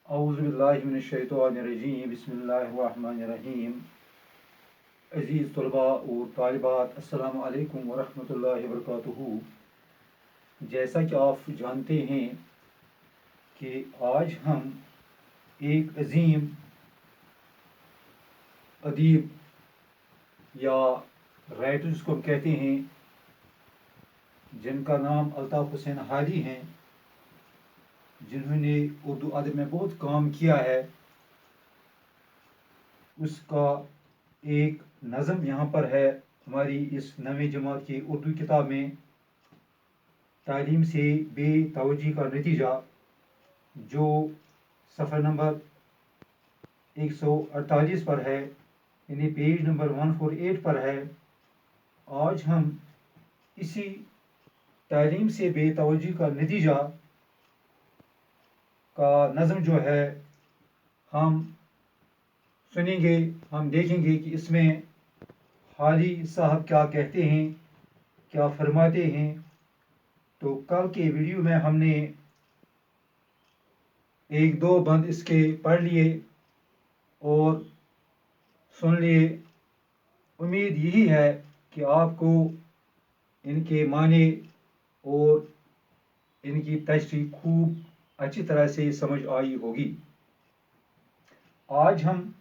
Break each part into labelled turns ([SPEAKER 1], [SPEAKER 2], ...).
[SPEAKER 1] औज़ुबिल्लाहिमिनश्शैतानिर्रजीम बिस्मिल्लाहिर्रहमानिर्रहीम। अज़ीज़ तलबा और तालिबात, अस्सलामु अलैकुम वरहमतुल्लाहि वबरकातुहू। जैसा कि आप जानते हैं कि आज हम एक अजीम अदीब या राइटर जिसको हम कहते हैं, जिनका नाम अल्ताफ़ हुसैन हादी हैं, जिन्होंने उर्दू अदब में बहुत काम किया है, उसका एक नज़म यहाँ पर है हमारी इस नवीं जमात की उर्दू किताब में, तालीम से बेतवज्जी का नतीजा, जो सफ़र नंबर 148 पर है, यानी पेज नंबर 148 पर है। आज हम इसी तालीम से बेतवज्जी का नतीजा का नज़म जो है हम सुनेंगे। हम देखेंगे कि इसमें हादी साहब क्या कहते हैं, क्या फरमाते हैं। तो कल के वीडियो में हमने एक दो बंद इसके पढ़ लिए और सुन लिए। उम्मीद यही है कि आपको इनके माने और इनकी तशरीह खूब अच्छी तरह से समझ आई होगी। आज हम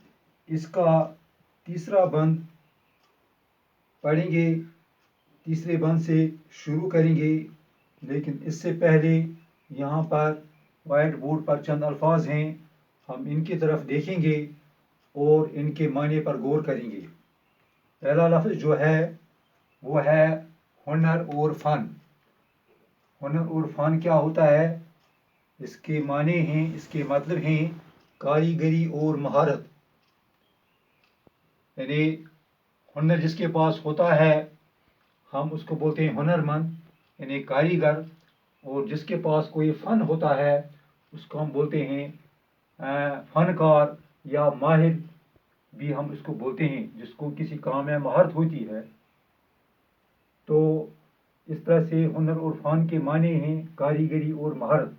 [SPEAKER 1] इसका तीसरा बंद पढ़ेंगे, तीसरे बंद से शुरू करेंगे। लेकिन इससे पहले यहाँ पर वाइट बोर्ड पर चंद अल्फाज हैं, हम इनकी तरफ देखेंगे और इनके माने पर गौर करेंगे। पहला लफ्ज़ जो है वो है हुनर और फ़न। हुनर और फ़न क्या होता है, इसके माने हैं, इसके मतलब हैं कारीगरी और महारत। यानी हुनर जिसके पास होता है हम उसको बोलते हैं हुनरमंद, यानी कारीगर। और जिसके पास कोई फ़न होता है उसको हम बोलते हैं फ़नकार या माहिर भी हम इसको बोलते हैं, जिसको किसी काम में महारत होती है। तो इस तरह से हुनर और फ़न के माने हैं कारीगरी और महारत।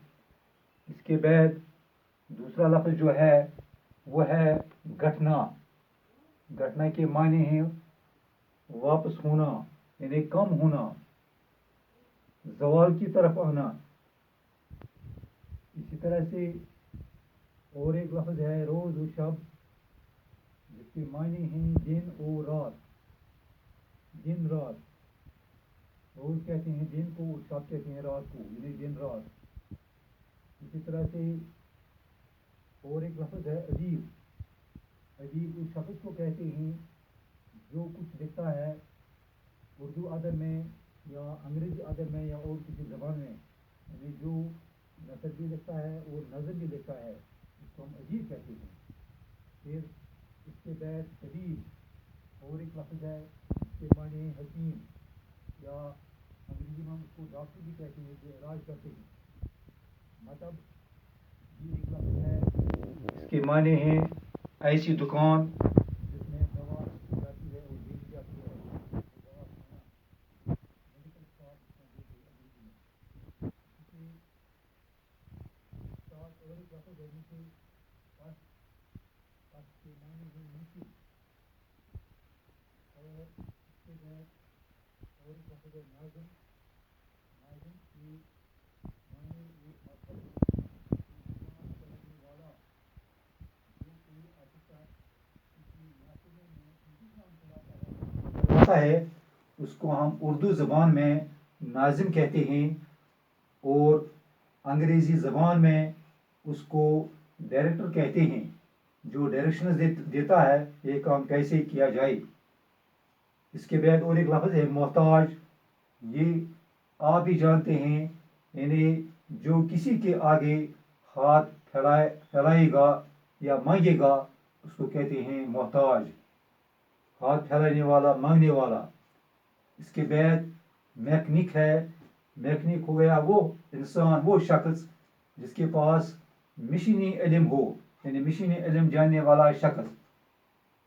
[SPEAKER 1] इसके बाद दूसरा लफ्ज़ जो है वो है घटना। घटना के माने हैं वापस होना, यानी कम होना, ज़वाल की तरफ आना। इसी तरह से और एक लफ्ज़ है रोज़ और शब, जिसके माने हैं दिन और रात। दिन रात, रोज़ कहते हैं दिन को और शब कहते हैं रात को, यानी दिन रात। इसी तरह से और एक लफ्ज़ है अदीब। अदीब उस शख्स को कहते हैं जो कुछ लिखता है उर्दू अदब में या अंग्रेज़ी अदब में या और किसी ज़बान में, यानी जो नसर भी लिखता है और नज़म भी लिखता है, उसको हम अदीब कहते हैं। फिर इसके बाद तबीब और एक लफ्ज़ है, इसके माने हैं हकीम, या अंग्रेज़ी में हम उसको डॉक्टर भी कहते हैं जो इलाज करते हैं। मतलब ये एक लफ्ज़ है, इसके माने हैं ऐसी दुकान जिसमें दवा जाती है और बेची जाती है। दवा खाना, मेडिकल शॉप जिसमें बोलते हैं अंग्रेज़ी में। इसके साथ और एक लफ्ज़ है नीचे कस। कस के माने हैं मुंशी। और इसके बाद और एक लफ्ज़ है नाज़िम। नाज़िम के माने ये अदब करने वाला, जो कोई आर्टिस्ट किसी महफिलों में इंतज़ाम चलाता है उसको हम उर्दू ज़बान में नाज़िम कहते हैं, और अंग्रेज़ी ज़बान में उसको डायरेक्टर कहते हैं, जो डायरेक्शंस देता है ये काम कैसे किया जाए। इसके बाद और एक लफ्ज़ है मोहताज। ये आप भी जानते हैं, यानी जो किसी के आगे हाथ फैलाएगा या मांगेगा उसको कहते हैं मोहताज, हाथ फैलाने वाला, मांगने वाला। इसके बाद मैकेनिक है। मैकेनिक हो गया वो इंसान, वो शख्स जिसके पास मशीनी इल्म हो, यानी मशीनी इल्म जानने वाला शख्स,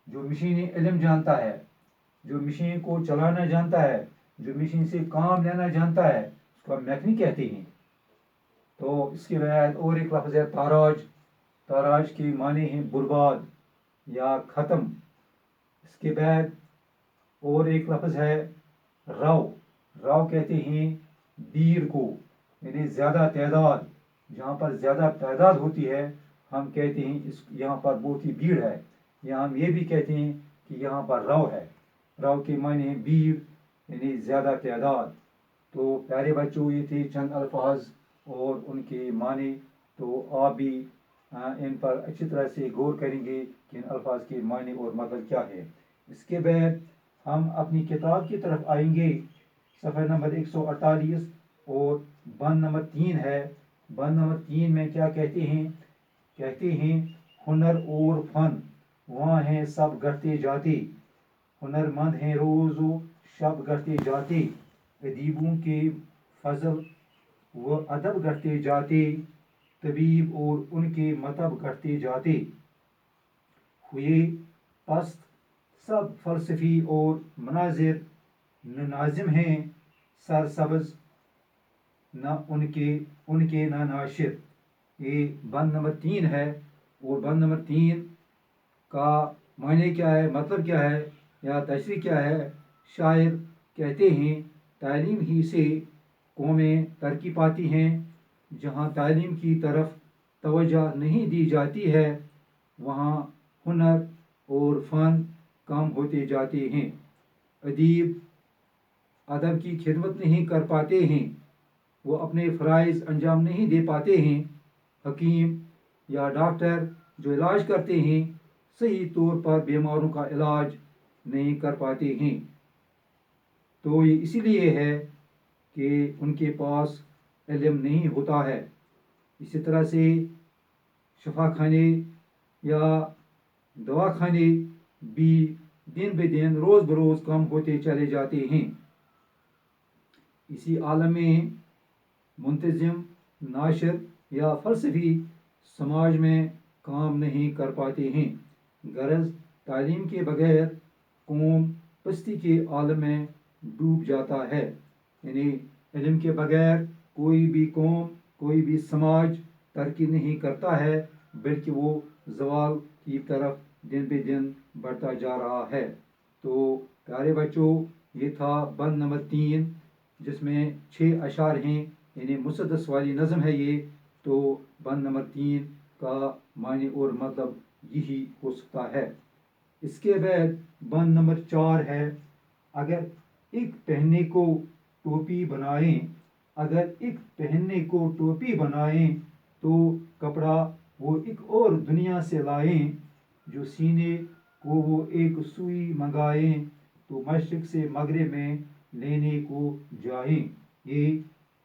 [SPEAKER 1] जो मशीनी इल्म जानता है, जो मशीन को चलाना जानता है, जो मशीन से काम लेना जानता है, उसको हम मैकेनिक कहते हैं। तो इसके बाद और एक लफ्ज़ है ताराज। ताराज के माने हैं बर्बाद या ख़त्म। इसके बाद और एक लफ्ज़ है राव। राव कहते हैं भीड़ को, यानी ज़्यादा तादाद। जहाँ पर ज़्यादा तादाद होती है हम कहते हैं इस यहाँ पर बहुत ही भीड़ है, या हम ये भी कहते हैं कि यहाँ पर राव है। राव के माने हैं भीड़ यानी ज़्यादा तादाद। तो प्यारे बच्चों, ये थे चंद अल्फाज और उनके माने। तो आप भी इन पर अच्छी तरह से गौर करेंगे कि इन अल्फाज के माने और मतलब क्या है। इसके बाद हम अपनी किताब की तरफ आएंगे। सफ़ा नंबर 148 और बंद नंबर 3 है। बंद नंबर 3 में क्या कहते हैं? कहते हैं हुनर और फन वहाँ हैं सब घटते जाते, हुनरमंद हैं रोज़ो शब घटते जाते, अदीबों के फजल व अदब घटते जाते, तबीब और उनके मतब घटते जाते, हुए पस्त सब फ़लसफ़ी और मनाजिर, नाजिम हैं सरसब्ज़ न उनके न नाशिर। ये बंद नंबर 3 है। और बंद नंबर 3 का मायने क्या है, मतलब क्या है या तशरीह क्या है? शायर कहते हैं तालीम ही से कौमें तरक्की पाती हैं। जहाँ तालीम की तरफ तवज्जो नहीं दी जाती है वहाँ हुनर और फ़न कम होते जाते हैं। अदीब अदब की खिदमत नहीं कर पाते हैं, वो अपने फ़राइज़ अंजाम नहीं दे पाते हैं। हकीम या डॉक्टर जो इलाज करते हैं सही तौर पर बीमारों का इलाज नहीं कर पाते हैं। तो ये इसीलिए है कि उनके पास इल्म नहीं होता है। इसी तरह से शफाखाने या दवाखाने भी दिन ब दिन रोज़ बरोज़ कम होते चले जाते हैं। इसी आलम में मुंतज़िम नाशिर या फ़लसफ़ी समाज में काम नहीं कर पाते हैं। गरज तालीम के बगैर कौम पस्ती के आलम में डूब जाता है। यानी इल्म के बगैर कोई भी कौम, कोई भी समाज तरक्की नहीं करता है, बल्कि वो ज़वाल की तरफ दिन ब दिन बढ़ता जा रहा है। तो प्यारे बच्चों, ये था बंद नंबर 3 जिसमें 6 अशार हैं, यानी मुसद्दस वाली नज़म है ये। तो बंद नंबर 3 का माने और मतलब यही हो सकता है। इसके बाद बंद नंबर 4 है। अगर एक पहनने को टोपी बनाएं, अगर एक पहनने को टोपी बनाएं तो कपड़ा वो एक और दुनिया से लाएं, जो सीने को वो एक सुई मंगाएं तो मशरिक से मगरिब में लेने को जाएं। ये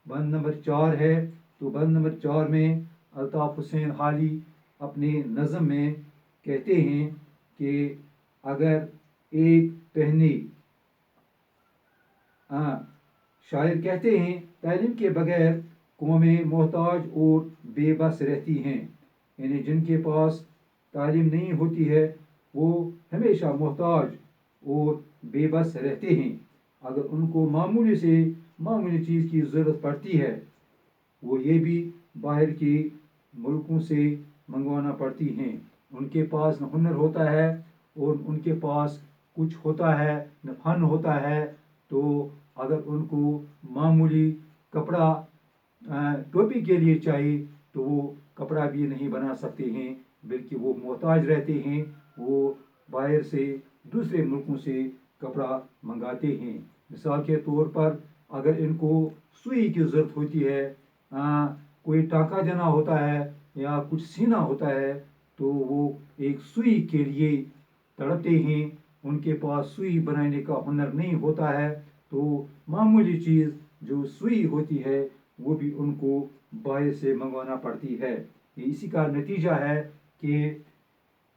[SPEAKER 1] बंद नंबर 4 है। तो बंद नंबर 4 में अल्ताफ़ हुसैन हाली अपने नज़म में कहते हैं कि अगर एक पहने, शायर कहते हैं तालीम के बगैर कौमें मोहताज और बेबस रहती हैं। यानी जिनके पास तालीम नहीं होती है वो हमेशा मोहताज और बेबस रहते हैं। अगर उनको मामूली से मामूली चीज़ की ज़रूरत पड़ती है वो ये भी बाहर के मुल्कों से मंगवाना पड़ती हैं। उनके पास न हुनर होता है और उनके पास कुछ होता है न फन होता है। तो अगर उनको मामूली कपड़ा टोपी के लिए चाहिए तो वो कपड़ा भी नहीं बना सकते हैं, बल्कि वो मोहताज रहते हैं। वो बाहर से दूसरे मुल्कों से कपड़ा मंगाते हैं। मिसाल के तौर पर अगर इनको सुई की ज़रूरत होती है, कोई टाँका देना होता है या कुछ सीना होता है तो वो एक सुई के लिए तड़पते हैं। उनके पास सुई बनाने का हुनर नहीं होता है तो मामूली चीज़ जो सुई होती है वो भी उनको बाहर से मंगवाना पड़ती है। इसी का नतीजा है कि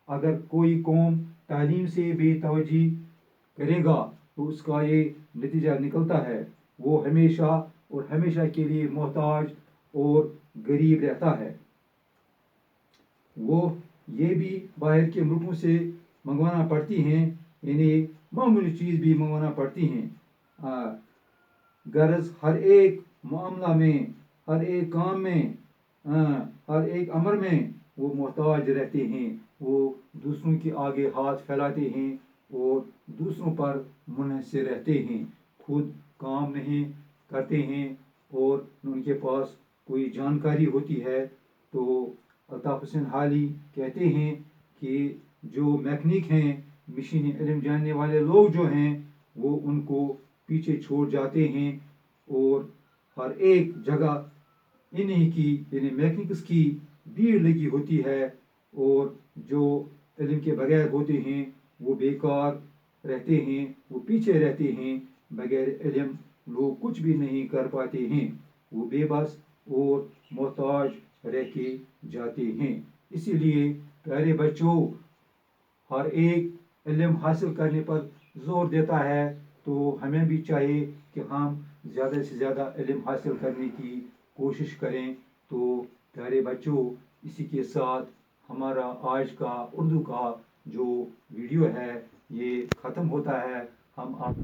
[SPEAKER 1] अगर कोई कौम तालीम से बेतवज्जी करेगा तो उसका ये नतीजा निकलता है, वो हमेशा और हमेशा के लिए मोहताज और गरीब रहता है। वो ये भी बाहर के मुल्कों से मंगवाना पड़ती हैं, यानी मामूली चीज़ भी मंगवाना पड़ती हैं। गरज हर एक मामला में, हर एक काम में, हर एक अमर में وہ محتاج رہتے ہیں، وہ دوسروں کے آگے ہاتھ پھیلاتے ہیں اور دوسروں پر منحصر رہتے ہیں، خود کام نہیں کرتے ہیں اور ان کے پاس کوئی جانکاری ہوتی ہے تو الطاف حسین حالی کہتے ہیں کہ جو میکنک ہیں، مشینی علم جاننے والے لوگ جو ہیں، وہ ان کو پیچھے چھوڑ جاتے ہیں اور ہر ایک جگہ انہیں کی یعنی میکنکس کی بھیڑ لگی ہوتی ہے اور جو علم کے بغیر ہوتے ہیں وہ بیکار رہتے ہیں، وہ پیچھے رہتے ہیں، بغیر علم لوگ کچھ بھی نہیں کر پاتے ہیں، وہ بے بس اور محتاج رہ کے جاتے ہیں۔ اسی لیے پیارے بچوں، ہر ایک علم حاصل کرنے پر زور دیتا ہے تو ہمیں بھی چاہیے کہ ہم زیادہ سے زیادہ علم حاصل کرنے کی کوشش کریں۔ تو پیارے بچوں، اسی کے ساتھ ہمارا آج کا اردو کا جو ویڈیو ہے یہ ختم ہوتا ہے۔ ہم آپ